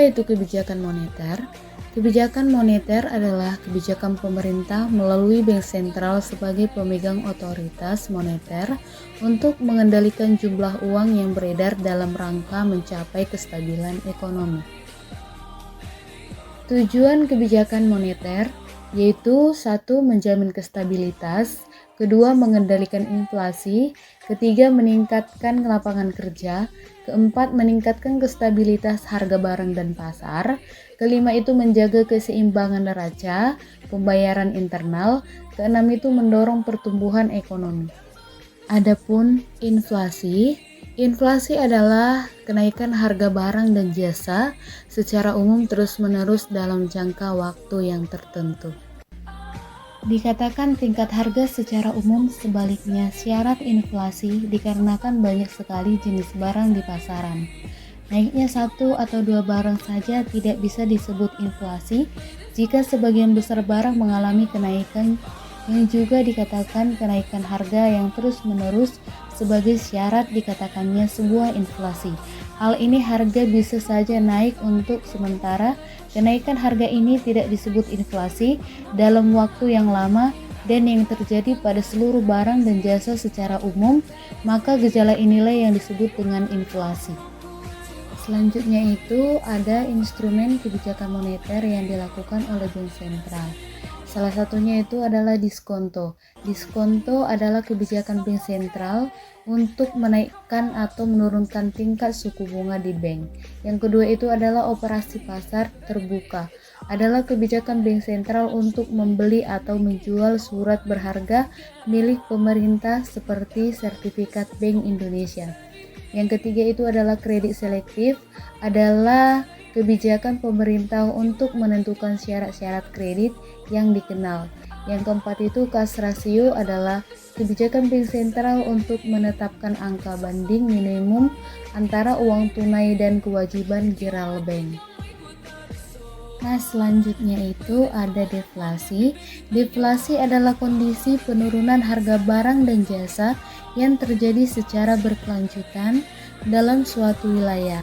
itu kebijakan moneter? Kebijakan moneter adalah kebijakan pemerintah melalui bank sentral sebagai pemegang otoritas moneter untuk mengendalikan jumlah uang yang beredar dalam rangka mencapai kestabilan ekonomi. Tujuan kebijakan moneter yaitu 1. Menjamin kestabilitas, 2. Mengendalikan inflasi, 3. Meningkatkan lapangan kerja, 4. Meningkatkan kestabilitas harga barang dan pasar, 5. Itu menjaga keseimbangan neraca, pembayaran internal, 6. Itu mendorong pertumbuhan ekonomi. Adapun inflasi adalah kenaikan harga barang dan jasa secara umum terus-menerus dalam jangka waktu yang tertentu. Dikatakan tingkat harga secara umum, sebaliknya syarat inflasi dikarenakan banyak sekali jenis barang di pasaran. Naiknya 1 atau 2 barang saja tidak bisa disebut inflasi jika sebagian besar barang mengalami kenaikan, yang juga dikatakan kenaikan harga yang terus-menerus sebagai syarat dikatakannya sebuah inflasi. Hal ini harga bisa saja naik untuk sementara. Kenaikan harga ini tidak disebut inflasi dalam waktu yang lama dan yang terjadi pada seluruh barang dan jasa secara umum, maka gejala inilah yang disebut dengan inflasi. Selanjutnya itu ada instrumen kebijakan moneter yang dilakukan oleh bank sentral. Salah satunya itu adalah diskonto. Diskonto adalah kebijakan bank sentral untuk menaikkan atau menurunkan tingkat suku bunga di bank. Yang kedua itu adalah operasi pasar terbuka. Adalah kebijakan bank sentral untuk membeli atau menjual surat berharga milik pemerintah seperti sertifikat Bank Indonesia. Yang ketiga itu adalah kredit selektif. Adalah kebijakan pemerintah untuk menentukan syarat-syarat kredit yang dikenal. Yang keempat itu cash ratio adalah kebijakan bank sentral untuk menetapkan angka banding minimum antara uang tunai dan kewajiban giral bank. Nah, selanjutnya itu ada deflasi. Deflasi adalah kondisi penurunan harga barang dan jasa yang terjadi secara berkelanjutan dalam suatu wilayah.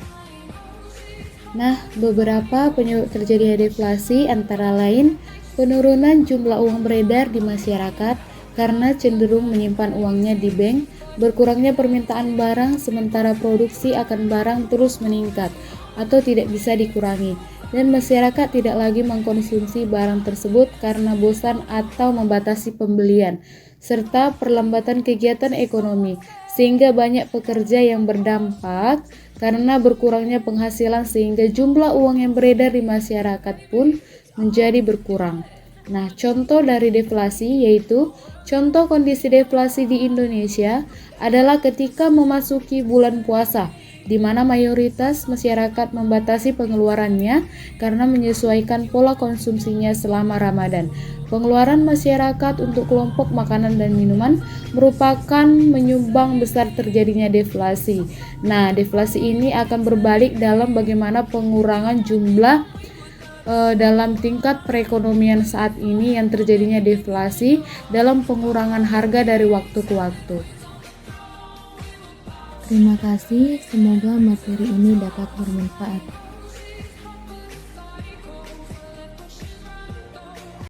Nah, beberapa penyebab terjadinya deflasi antara lain penurunan jumlah uang beredar di masyarakat karena cenderung menyimpan uangnya di bank, berkurangnya permintaan barang sementara produksi akan barang terus meningkat atau tidak bisa dikurangi, dan masyarakat tidak lagi mengkonsumsi barang tersebut karena bosan atau membatasi pembelian, serta perlambatan kegiatan ekonomi, sehingga banyak pekerja yang berdampak karena berkurangnya penghasilan sehingga jumlah uang yang beredar di masyarakat pun menjadi berkurang. Nah, contoh dari deflasi yaitu contoh kondisi deflasi di Indonesia adalah ketika memasuki bulan puasa, di mana mayoritas masyarakat membatasi pengeluarannya karena menyesuaikan pola konsumsinya selama Ramadan. Pengeluaran masyarakat untuk kelompok makanan dan minuman merupakan menyumbang besar terjadinya deflasi. Nah, deflasi ini akan berbalik dalam bagaimana pengurangan jumlah dalam tingkat perekonomian saat ini yang terjadinya deflasi dalam pengurangan harga dari waktu ke waktu. Terima kasih, semoga materi ini dapat bermanfaat.